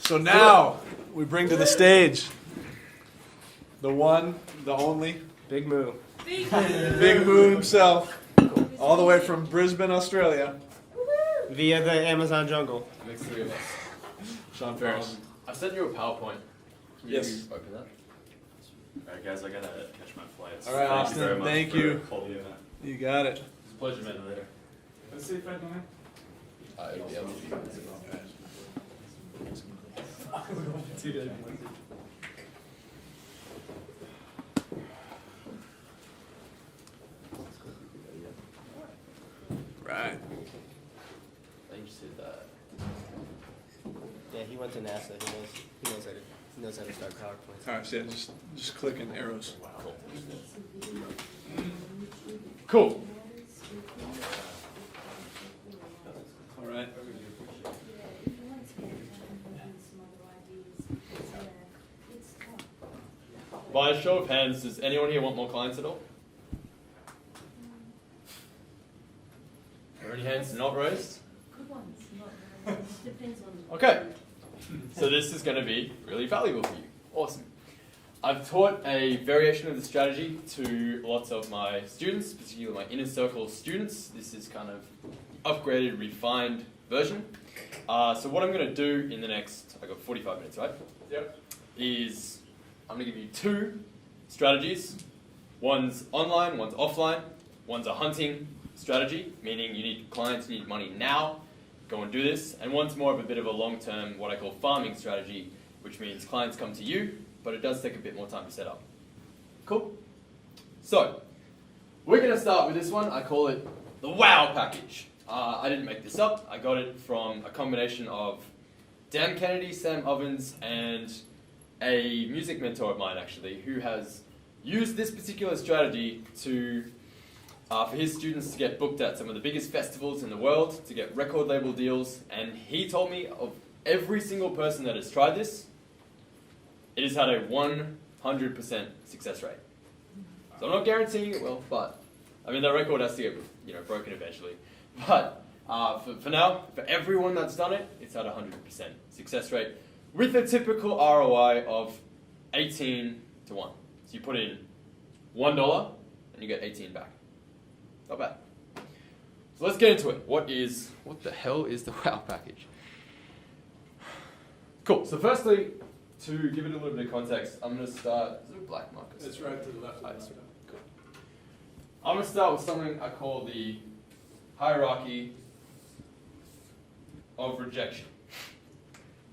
So now we bring to the stage the one, the only, Big Moo. Big Moo himself, all the way from Brisbane, Australia. Via the Amazon jungle. Next three of us. Sean Ferres. I sent you a PowerPoint. Can you Yes. open that? Alright guys, I gotta catch my flights. All right, Austin, Thank you very much thank for you. holding the event. You got it. It's a pleasure, man. Later. Let's see if I can. It'll be able to. Right. I just did that. Yeah, he went to NASA. He knows how to start PowerPoints. All right, so yeah, just clicking arrows. Cool. All right. By a show of hands, does anyone here want more clients at all? Are there any hands not raised? Good ones, not depends on. Okay. So this is going to be really valuable for you. Awesome. I've taught a variation of the strategy to lots of my students, particularly my inner circle students. This is kind of the upgraded, refined version. So what I'm going to do in the next, I got 45 minutes, right? Yep. Is I'm going to give you two strategies. One's online, one's offline. One's a hunting strategy, meaning you need clients, you need money now, go and do this. And one's more of a bit of a long-term, what I call farming strategy, which means clients come to you, but it does take a bit more time to set up. Cool? So, we're going to start with this one. I call it the WOW package. I didn't make this up. I got it from a combination of Dan Kennedy, Sam Ovens, and a music mentor of mine, actually, who has used this particular strategy to for his students to get booked at some of the biggest festivals in the world, to get record label deals, and he told me of every single person that has tried this, it has had a 100% success rate. So I'm not guaranteeing it will, but I mean, that record has to get broken eventually. But for now, for everyone that's done it, it's had a 100% success rate with a typical ROI of 18 to 1. So you put in $1 and you get 18 back. Not bad. So let's get into it. What the hell is the WOW package? Cool. So firstly, to give it a little bit of context, I'm going to start. Is there a black marker? It's right to the left. Cool. I'm going to start with something I call the hierarchy of rejection.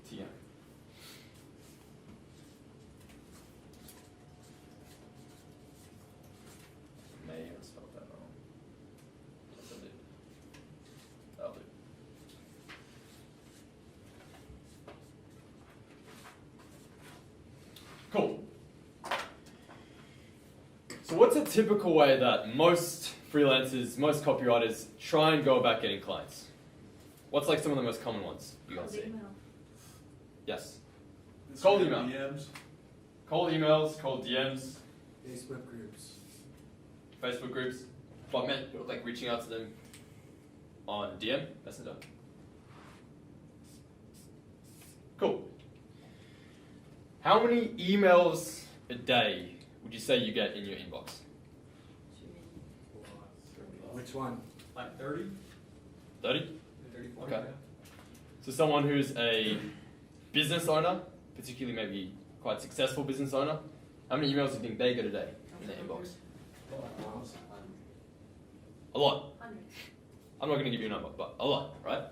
TM. May have spelled that wrong. Yes, I did. That'll do. Cool. So what's a typical way that most freelancers, most copywriters try and go about getting clients? What's like some of the most common ones you guys see? Yes. Cold email. DMs. Cold emails, cold DMs, Facebook groups. Facebook groups, but meant like reaching out to them on DM, Messenger. Cool. How many emails a day would you say you get in your inbox? Which one? Like 30? 30? 34? Okay. So someone who's a business owner, particularly maybe quite successful business owner, how many emails do you think they get a day in their inbox? A lot. I'm not going to give you a number, but a lot, right?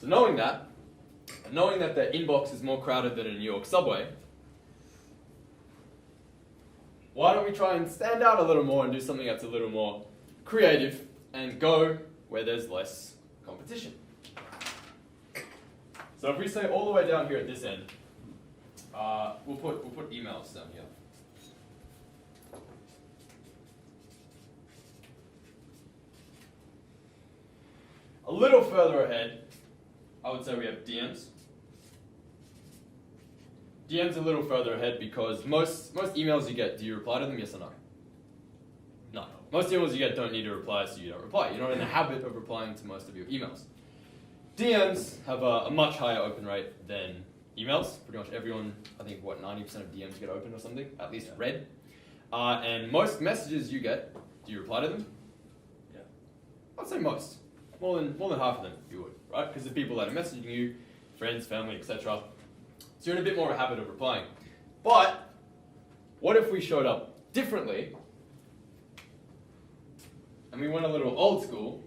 So knowing that their inbox is more crowded than a New York subway, why don't we try and stand out a little more and do something that's a little more creative and go where there's less competition? So if we say all the way down here at this end, we'll put emails down here. A little further ahead, I would say we have DMs. DM's a little further ahead because most emails you get, do you reply to them, yes or no? No. Most emails you get don't need to reply, so you don't reply. You're not in the habit of replying to most of your emails. DMs have a much higher open rate than emails. Pretty much everyone, I think, 90% of DMs get opened or something, at least read. And most messages you get, do you reply to them? Yeah. I'd say most. More than half of them you would, right? Because the people that are messaging you, friends, family, etc. So you're in a bit more of a habit of replying. But what if we showed up differently and we went a little old school?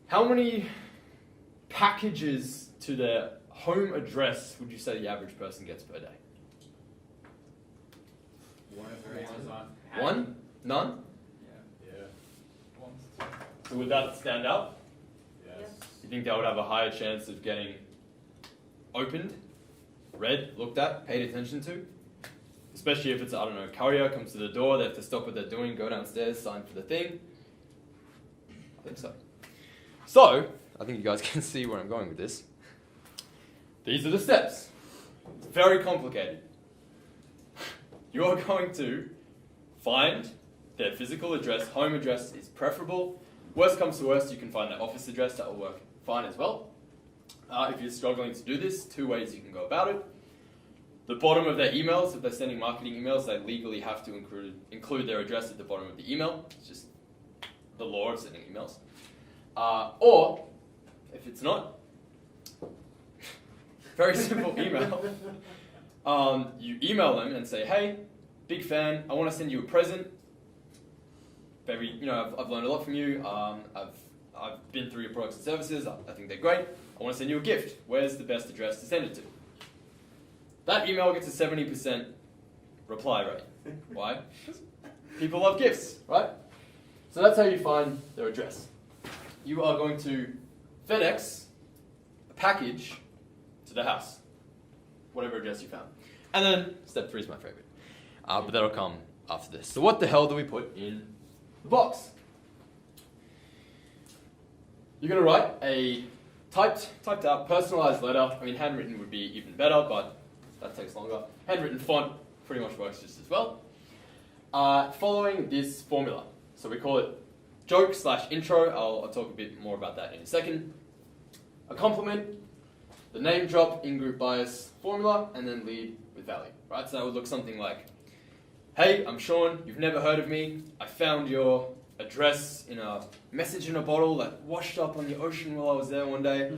How many packages to their home address would you say the average person gets per day? One? None? Yeah. So would that stand out? Yes. You think they would have a higher chance of getting opened, read, looked at, paid attention to? Especially if it's, I don't know, a courier comes to the door, they have to stop what they're doing, go downstairs, sign for the thing. I think so. So, I think you guys can see where I'm going with this. These are the steps. It's very complicated. You're going to find their physical address. Home address is preferable. Worst comes to worst, you can find their office address. That will work fine as well. If you're struggling to do this, 2 ways you can go about it. The bottom of their emails, if they're sending marketing emails, they legally have to include their address at the bottom of the email. It's just the law of sending emails. Or, if it's not, very simple email. You email them and say, hey, big fan, I want to send you a present. Baby, I've learned a lot from you. I've been through your products and services. I think they're great. I want to send you a gift. Where's the best address to send it to? That email gets a 70% reply rate. Why? People love gifts, right? So that's how you find their address. You are going to FedEx a package to the house, whatever address you found. And then step 3 is my favorite, but that'll come after this. So what the hell do we put in the box? You're going to write a typed out, personalized letter. I mean, handwritten would be even better, but that takes longer. Handwritten font pretty much works just as well. Following this formula. So we call it joke/intro. I'll talk a bit more about that in a second. A compliment, the name drop, in-group bias formula, and then lead with value. Right? So that would look something like, hey, I'm Sean, you've never heard of me. I found your address in a message in a bottle that washed up on the ocean while I was there one day.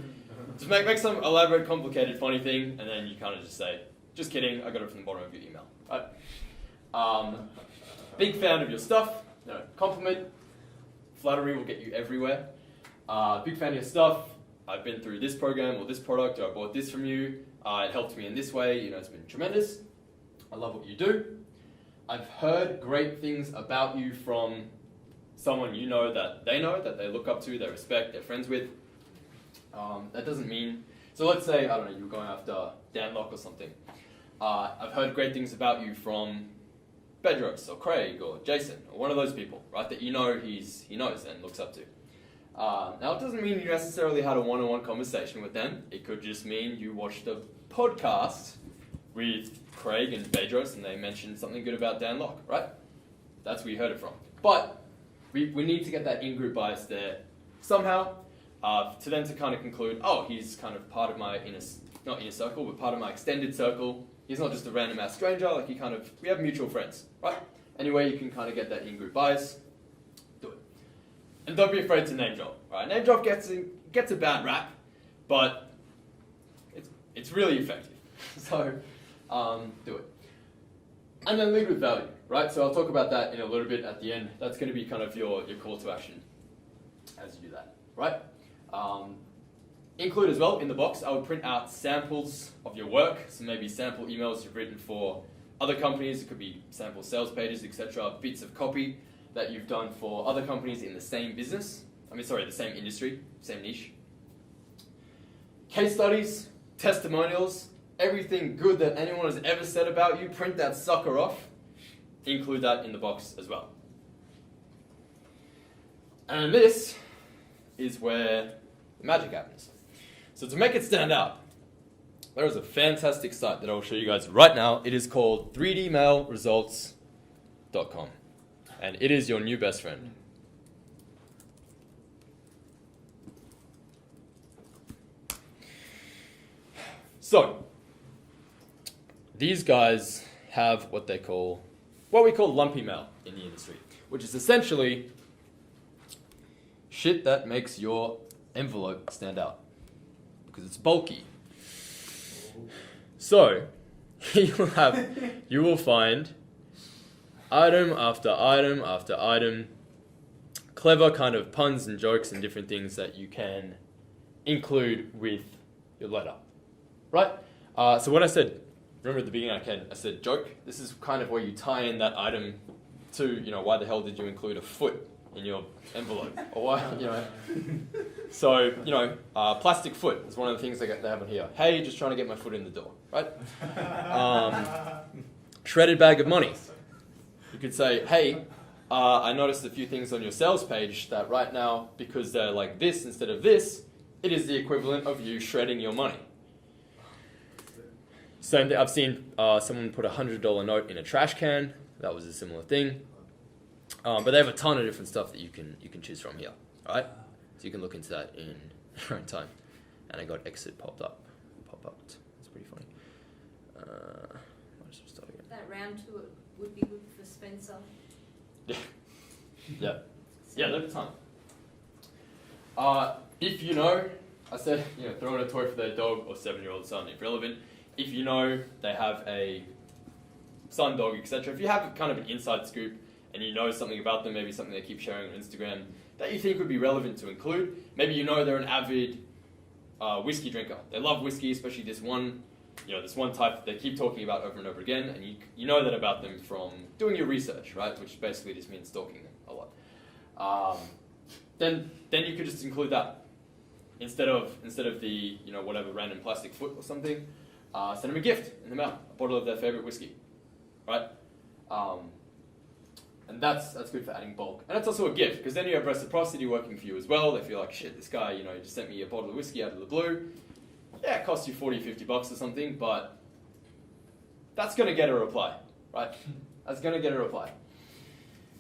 Just make some elaborate, complicated, funny thing, and then you kind of just say, just kidding, I got it from the bottom of your email. Right? Big fan of your stuff. Compliment. Flattery will get you everywhere. Big fan of your stuff. I've been through this program or this product, or I bought this from you. It helped me in this way. It's been tremendous. I love what you do. I've heard great things about you from someone that they look up to, they respect, they're friends with. That doesn't mean... So let's say, I don't know, you were going after Dan or something. I've heard great things about you from Bedros or Craig or Jason or one of those people, right, that he knows and looks up to. Now, it doesn't mean you necessarily had a one-on-one conversation with them. It could just mean you watched a podcast with Craig and Bedros and they mentioned something good about Dan Locke, right? That's where you heard it from. But we need to get that in-group bias there somehow to then to kind of conclude, oh, he's kind of part of my not inner circle, but part of my extended circle. He's not just a random ass stranger, we have mutual friends, right? Anyway, you can kind of get that in-group bias, do it. And don't be afraid to name drop, right? Name drop gets a bad rap, but it's really effective. So, do it. And then lead with value, right? So I'll talk about that in a little bit at the end. That's going to be kind of your call to action as you do that, right? Include as well in the box, I would print out samples of your work, so maybe sample emails you've written for other companies, it could be sample sales pages, etc., bits of copy that you've done for other companies in the same business, the same industry, same niche. Case studies, testimonials, everything good that anyone has ever said about you, print that sucker off, include that in the box as well. And this is where the magic happens. So to make it stand out, there is a fantastic site that I will show you guys right now. It is called 3dmailresults.com. And it is your new best friend. So, these guys have what we call lumpy mail in the industry, which is essentially shit that makes your envelope stand out because it's bulky. So, you will find item after item after item, clever kind of puns and jokes and different things that you can include with your letter, right? So when I said, remember at the beginning I said joke, this is kind of where you tie in that item to, why the hell did you include a foot in your envelope? Or why, So, plastic foot is one of the things they have on here. Hey, just trying to get my foot in the door, right? Shredded bag of money. You could say, hey, I noticed a few things on your sales page that right now, because they're like this instead of this, it is the equivalent of you shredding your money. Same thing, I've seen someone put a $100 note in a trash can. That was a similar thing. But they have a ton of different stuff that you can choose from here, right? So you can look into that in your own time. And I got exit pop up. It's pretty funny. I'll just start again. That round to it would be good for Spencer. Yeah, there's a ton. If I said, throw in a toy for their dog or 7-year-old son, if relevant. If they have a son, dog, etc. If you have kind of an inside scoop and you know something about them, maybe something they keep sharing on Instagram that you think would be relevant to include. Maybe they're an avid whiskey drinker. They love whiskey, especially this one type that they keep talking about over and over again, and you know that about them from doing your research, right? Which basically just means stalking them a lot. Then you could just include that instead of the whatever random plastic foot or something. Send them a gift in the mail, a bottle of their favorite whiskey, right? And that's good for adding bulk. And it's also a gift, because then you have reciprocity working for you as well. They feel like, shit, this guy, he just sent me a bottle of whiskey out of the blue. Yeah, it costs you $40, $50 or something, but that's going to get a reply, right? That's going to get a reply.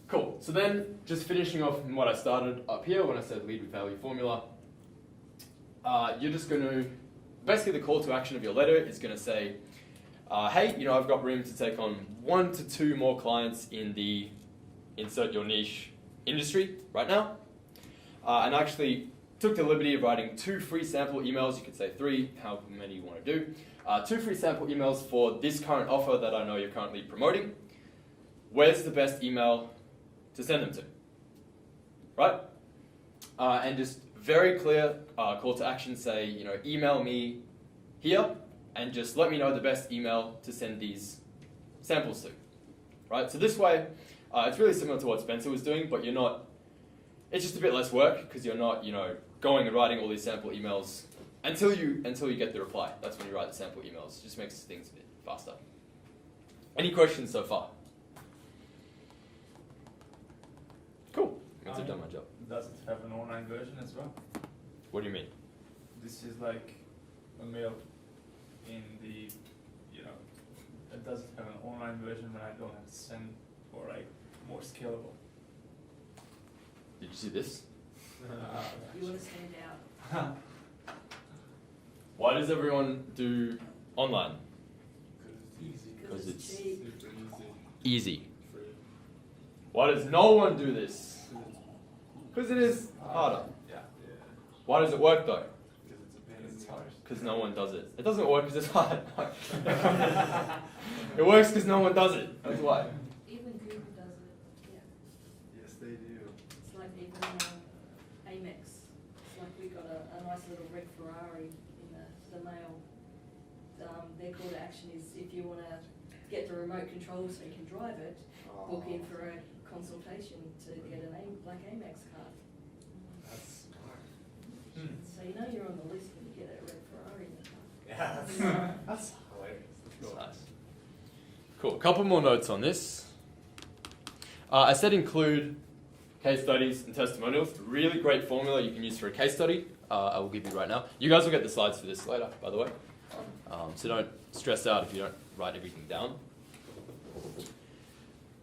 Cool. So then, just finishing off what I started up here when I said lead with value formula, you're just going to, basically the call to action of your letter is going to say, hey, I've got room to take on 1 to 2 more clients in the insert your niche industry right now. And I actually took the liberty of writing 2 free sample emails. You could say 3, however many you want to do. 2 free sample emails for this current offer that I know you're currently promoting. Where's the best email to send them to? Right? And just very clear call to action, say, email me here and just let me know the best email to send these samples to. Right? So this way, it's really similar to what Spencer was doing, but it's just a bit less work because you're not, going and writing all these sample emails until you get the reply. That's when you write the sample emails. It just makes things a bit faster. Any questions so far? Cool. Means I've done my job. Does it have an online version as well? What do you mean? This is like a mail in the, it doesn't have an online version when I don't have to send, or like more scalable. Did you see this? You want to stand out. Why does everyone do online? Because it's cheap. Easy. Why does no one do this? Because it is harder. Yeah. Why does it work though? It's hard. Because no one does it. It doesn't work because it's hard. It works because no one does it. That's why. Even Google does it. Yeah. Yes, they do. It's like even Amex. It's like we got a nice little red Ferrari in the mail. Their call to action is if you want to get the remote control so you can drive it, book in for a consultation to get an Amex card. That's smart. So you're on the list when you get a red Ferrari in the car. Yeah, that's hilarious. That's nice. Cool. A couple more notes on this. I said include case studies and testimonials. Really great formula you can use for a case study. I will give you right now. You guys will get the slides for this later, by the way. So don't stress out if you don't write everything down.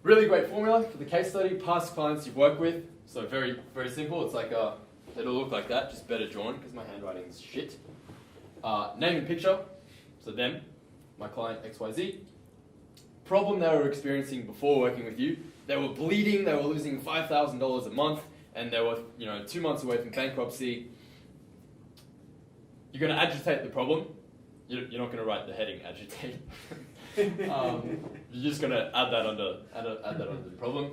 Really great formula for the case study, past clients you've worked with. So very, very simple. It's like it'll look like that, just better drawn because my handwriting is shit. Name and picture. So them, my client XYZ, problem they were experiencing before working with you, they were bleeding, they were losing $5,000 a month, and they were 2 months away from bankruptcy. You're going to agitate the problem. You're not going to write the heading agitate. You're just going to add that under the problem.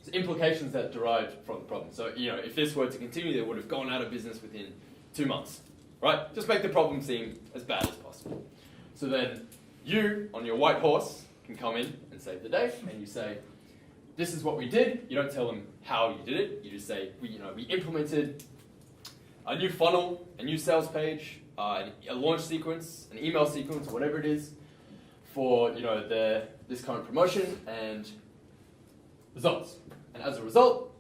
So implications that derived from the problem. So if this were to continue, they would have gone out of business within 2 months, right? Just make the problem seem as bad as possible. So then you, on your white horse, can come in and save the day, and you say, this is what we did. You don't tell them how you did it. You just say, we implemented a new funnel, a new sales page, a launch sequence, an email sequence, whatever it is, for this current promotion, and results. And as a result,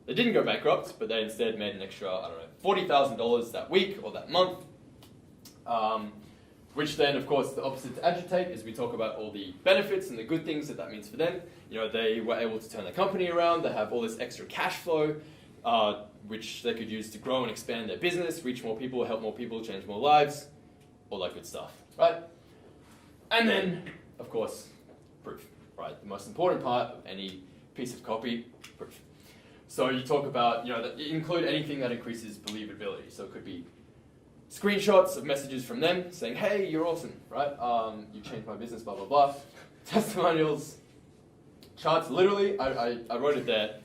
they didn't go bankrupt, but they instead made an extra, $40,000 that week or that month. Which then, of course, the opposite to agitate is we talk about all the benefits and the good things that means for them. They were able to turn their company around. They have all this extra cash flow, which they could use to grow and expand their business, reach more people, help more people, change more lives, all that good stuff, right? And then, of course, proof, right? The most important part of any piece of copy, proof. So you talk about, include anything that increases believability. So it could be screenshots of messages from them saying, hey, you're awesome, right? You changed my business, blah, blah, blah. Testimonials, charts, literally, I wrote it there.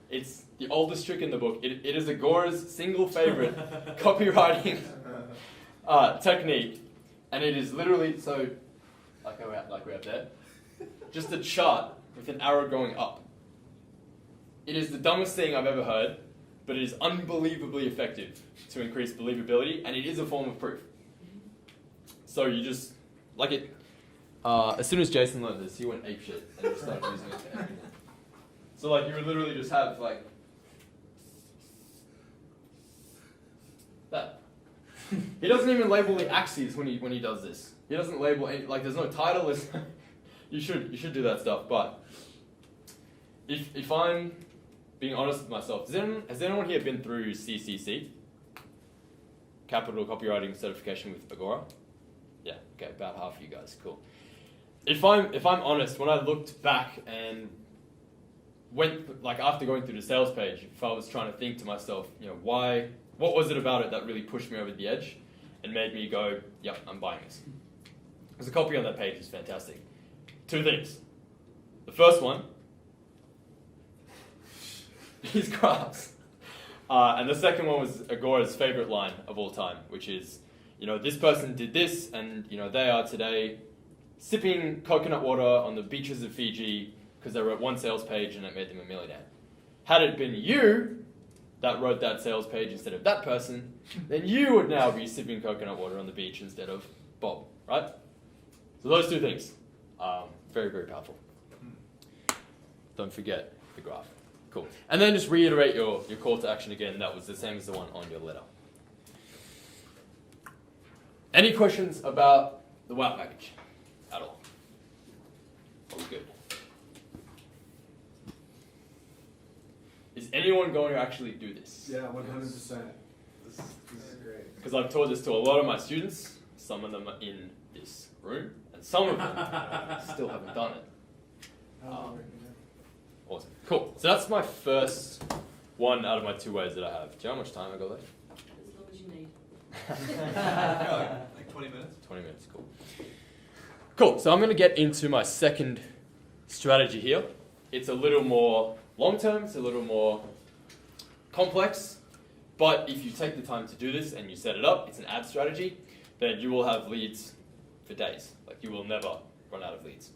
It's the oldest trick in the book. It is Agora's single favorite copywriting technique. And it is literally, so, like we're up there, just a chart with an arrow going up. It is the dumbest thing I've ever heard, but it is unbelievably effective to increase believability, and it is a form of proof. So you just, as soon as Jason learned this, he went apeshit and just started using it for everything. So you would literally just have that. He doesn't even label the axes when he does this. He doesn't label any, there's no title. You should do that stuff. But if I'm being honest with myself, has anyone here been through CCC? Capital Copywriting Certification with Agora? Yeah, okay, about half of you guys, cool. If I'm honest, when I looked back and went, after going through the sales page, if I was trying to think to myself, what was it about it that really pushed me over the edge and made me go, yep, I'm buying this? Because the copy on that page is fantastic. 2 things. The first one, these graphs. And the second one was Agora's favorite line of all time, which is, this person did this, and, they are today sipping coconut water on the beaches of Fiji because they wrote one sales page and it made them a millionaire. Had it been you that wrote that sales page instead of that person, then you would now be sipping coconut water on the beach instead of Bob, right? So those 2 things, very, very powerful. Don't forget the graph. Cool. And then just reiterate your call to action again. That was the same as the one on your letter. Any questions about the WOW package at all? All good. Is anyone going to actually do this? Yeah, 100%. This is great. Because I've taught this to a lot of my students. Some of them are in this room, and some of them still haven't done it. Awesome. Cool. So that's my first one out of my 2 ways that I have. Do you know how much time I got left? As long as you need. Yeah, 20 minutes. 20 minutes, cool. Cool, so I'm going to get into my second strategy here. It's a little more long-term, it's a little more complex, but if you take the time to do this and you set it up, it's an ad strategy, then you will have leads for days. You will never run out of leads.